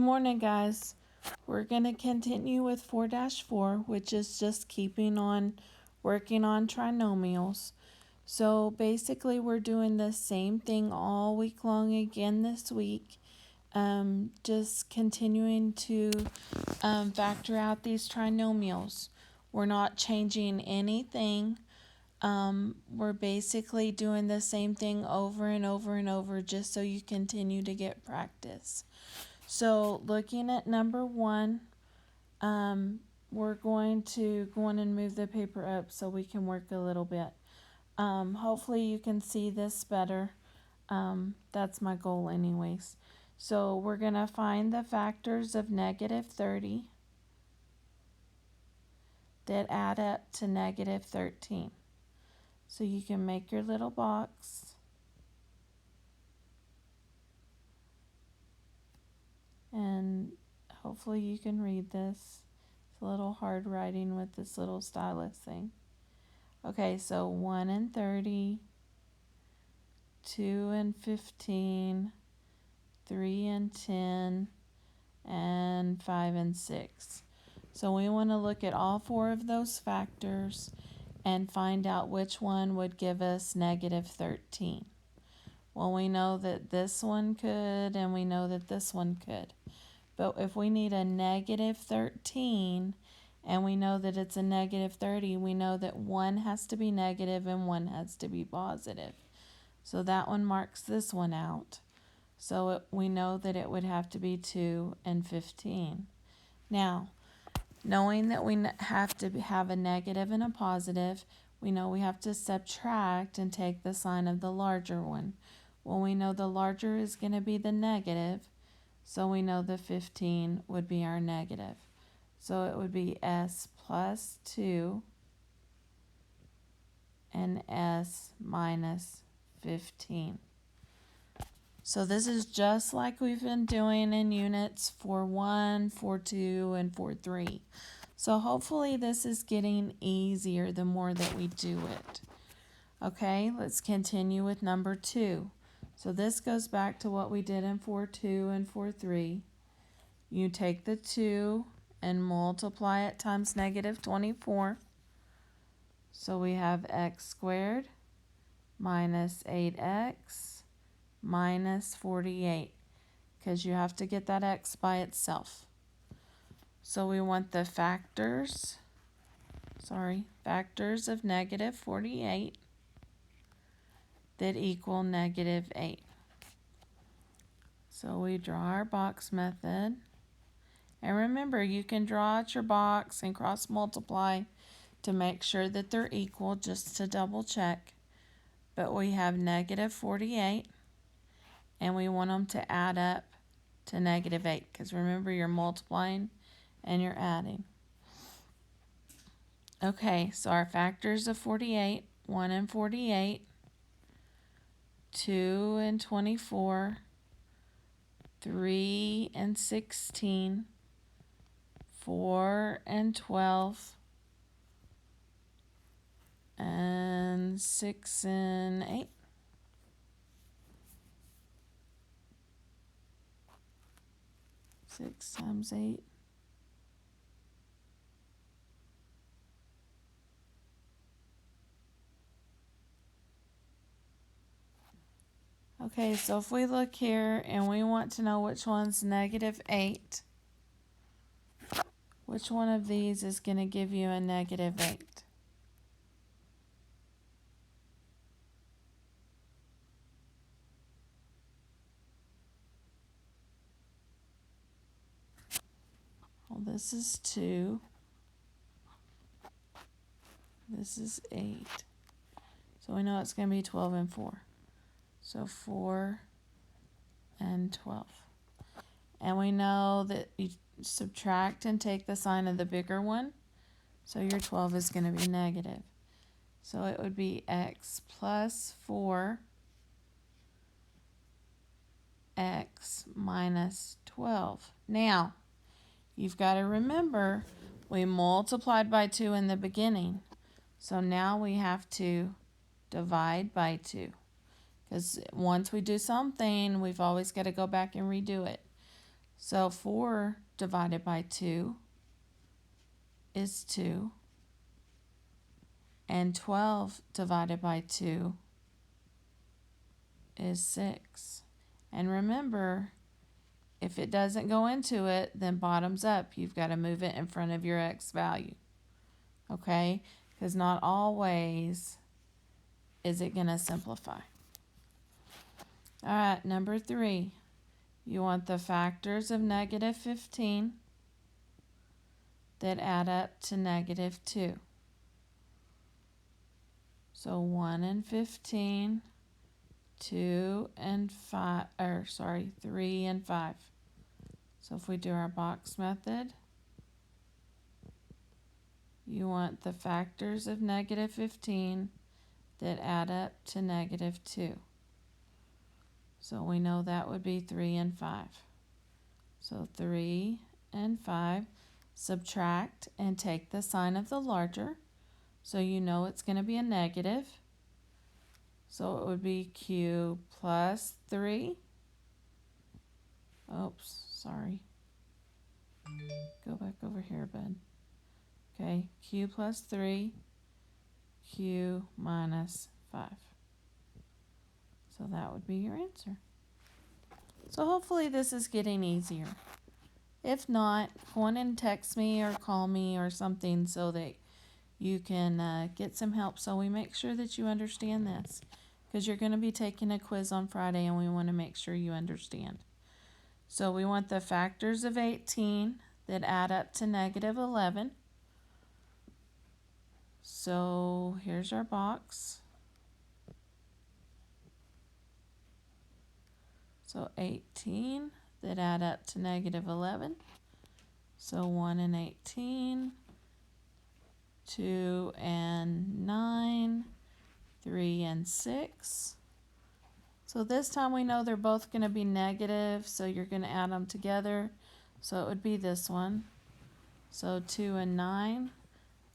Good morning, guys. We're going to continue with 4-4, which is just keeping on working on trinomials. So basically, we're doing the same thing all week long again this week. Just continuing to factor out these trinomials. We're not changing anything. We're basically doing the same thing over and over and over just so you continue to get practice. So looking at number 1, we're going to go on and move the paper up so we can work a little bit. Hopefully you can see this better. That's my goal anyways. So we're going to find the factors of negative 30 that add up to negative 13. So you can make your little box. And hopefully you can read this. It's a little hard writing with this little stylus thing. Okay, so 1 and 30, 2 and 15, 3 and 10, and 5 and 6. So we want to look at all 4 of those factors and find out which one would give us negative 13. Well, we know that this one could, and we know that this one could. But if we need a negative 13, and we know that it's a negative 30, we know that one has to be negative and one has to be positive. So that one marks this one out. So we know that it would have to be 2 and 15. Now, knowing that we have to have a negative and a positive, we know we have to subtract and take the sign of the larger one. Well, we know the larger is going to be the negative, so we know the 15 would be our negative. So it would be S plus 2 and S minus 15. So this is just like we've been doing in units 4-1, 4-2, and 4-3. So hopefully this is getting easier the more that we do it. Okay, let's continue with number 2. So this goes back to what we did in 4-2 and 4-3. You take the 2 and multiply it times negative 24. So we have x squared minus 8x minus 48, because you have to get that x by itself. So we want the factors of negative 48 that equal negative 8. So we draw our box method. And remember, you can draw out your box and cross multiply to make sure that they're equal, just to double check. But we have negative 48, and we want them to add up to negative 8, because remember, you're multiplying and you're adding. Okay, so our factors of 48, 1 and 48, 2 and 24, 3 and 16, 4 and 12, and 6 and 8. Six times 8. Okay, so if we look here and we want to know which one's negative 8, which one of these is going to give you a negative 8? Well, this is 2. This is 8. So we know it's going to be 12 and 4. So 4 and 12. And we know that you subtract and take the sign of the bigger one. So your 12 is going to be negative. So it would be x plus 4, x minus 12. Now, you've got to remember, we multiplied by 2 in the beginning. So now we have to divide by 2. Because once we do something, we've always got to go back and redo it. So 4 divided by 2 is 2. And 12 divided by 2 is 6. And remember, if it doesn't go into it, then bottoms up. You've got to move it in front of your x value. Okay? Because not always is it going to simplify. All right, number 3. You want the factors of negative 15 that add up to negative 2. So 1 and 15, 2 and 5, 3 and 5. So if we do our box method, you want the factors of negative 15 that add up to negative 2. So we know that would be 3 and 5. So 3 and 5, subtract and take the sign of the larger. So you know it's going to be a negative. So it would be q plus 3. Oops, sorry. Go back over here, bud. Okay, q plus 3, q minus 5. So that would be your answer. So hopefully this is getting easier. If not, go on and text me or call me or something so that you can get some help so we make sure that you understand this. Because you're going to be taking a quiz on Friday and we want to make sure you understand. So we want the factors of 18 that add up to negative 11. So here's our box. So 18 that add up to negative 11. So 1 and 18, 2 and 9, 3 and 6. So this time we know they're both going to be negative, so you're going to add them together. So it would be this one. So 2 and 9.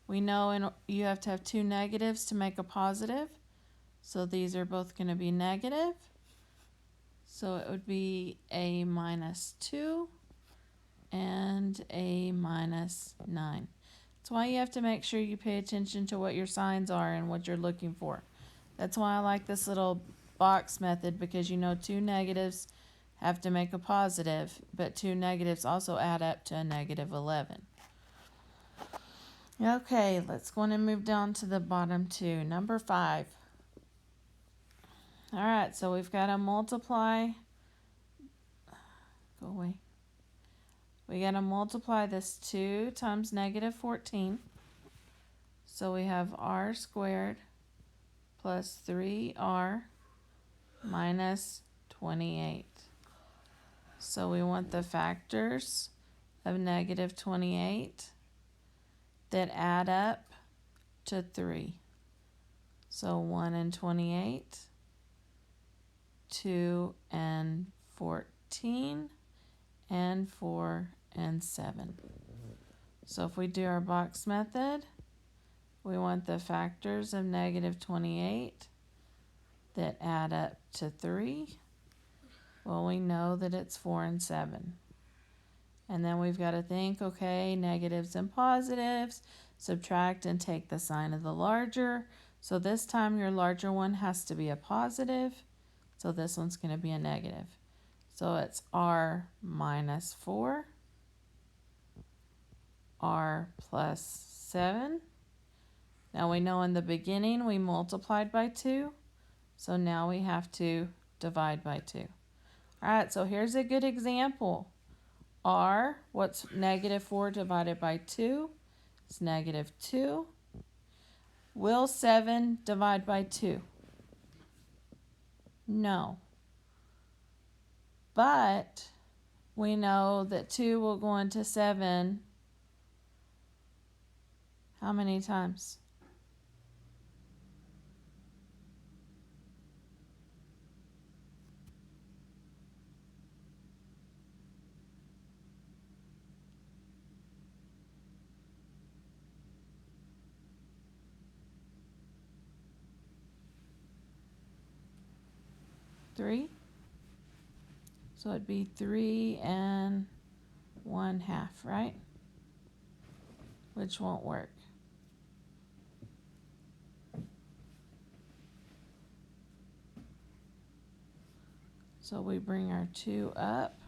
We know you have to have 2 negatives to make a positive. So these are both going to be negative. So it would be a minus 2 and a minus 9. That's why you have to make sure you pay attention to what your signs are and what you're looking for. That's why I like this little box method, because you know 2 negatives have to make a positive, but 2 negatives also add up to a negative 11. Okay, let's go on and move down to the bottom 2. Number 5. All right, so we've got to multiply. Go away. We got to multiply this 2 times negative 14. So we have r squared plus 3r minus 28. So we want the factors of negative 28 that add up to 3. So 1 and 28, 2 and 14, and 4 and 7. So if we do our box method, we want the factors of negative 28 that add up to 3. Well, we know that it's 4 and 7. And then we've got to think, okay, negatives and positives, subtract and take the sign of the larger. So this time your larger one has to be a positive. So this one's going to be a negative. So it's r minus 4, r plus 7. Now we know in the beginning we multiplied by 2. So now we have to divide by 2. All right, so here's a good example. R, what's negative 4 divided by 2? It's negative 2. Will 7 divide by 2? No. But we know that 2 will go into 7 how many times? Three. So it'd be 3 and 1/2, right? Which won't work. So we bring our 2 up.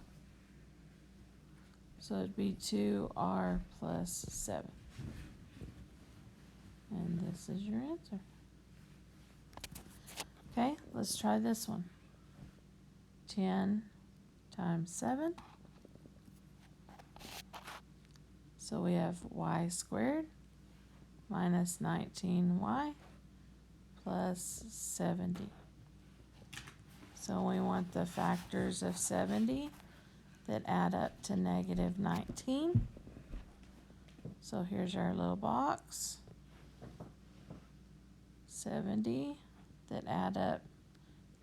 So it'd be 2r plus 7. And this is your answer. Okay, let's try this one. 10 times 7. So we have y squared minus 19y plus 70. So we want the factors of 70 that add up to negative 19. So here's our little box. 70 that add up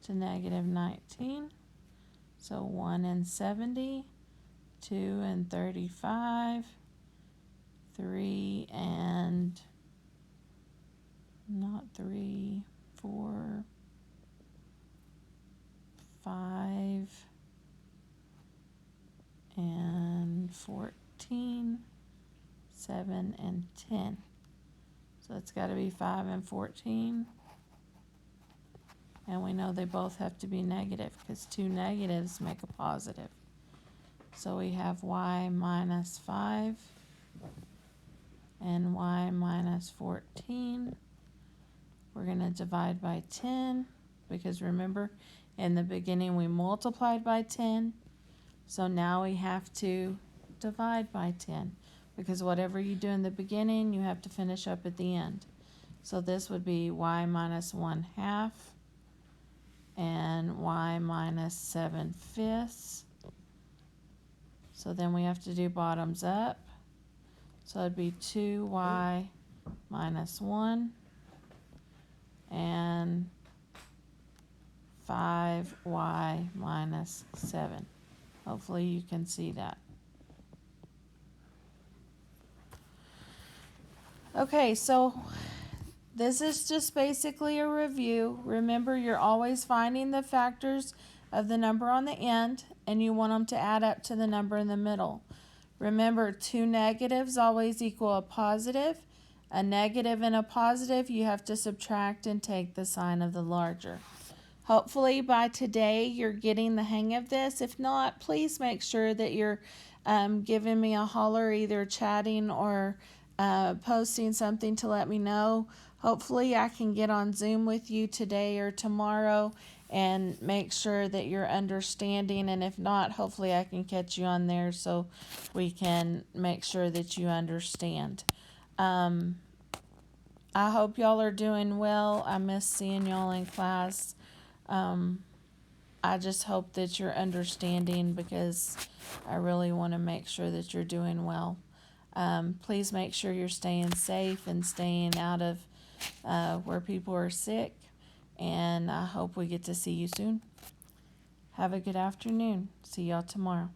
to negative 19. So 1 and 70, 2 and 35, 3 and not 3, 4, 5, and 14, 7 and 10. So it's got to be 5 and 14. And we know they both have to be negative because 2 negatives make a positive. So we have y minus 5 and y minus 14. We're going to divide by 10 because remember in the beginning we multiplied by 10. So now we have to divide by 10 because whatever you do in the beginning you have to finish up at the end. So this would be y minus 1/2 and y minus 7/5. So then we have to do bottoms up. So it'd be 2y minus 1 and 5y minus 7. Hopefully you can see that. Okay, so this is just basically a review. Remember, you're always finding the factors of the number on the end, and you want them to add up to the number in the middle. Remember, 2 negatives always equal a positive. A negative and a positive, you have to subtract and take the sign of the larger. Hopefully by today you're getting the hang of this. If not, please make sure that you're giving me a holler, either chatting or posting something to let me know. Hopefully I can get on Zoom with you today or tomorrow and make sure that you're understanding, and if not, hopefully I can catch you on there so we can make sure that you understand. I hope y'all are doing well. I miss seeing y'all in class. I just hope that you're understanding because I really want to make sure that you're doing well. Please make sure you're staying safe and staying out of where people are sick. And I hope we get to see you soon. Have a good afternoon. See y'all tomorrow.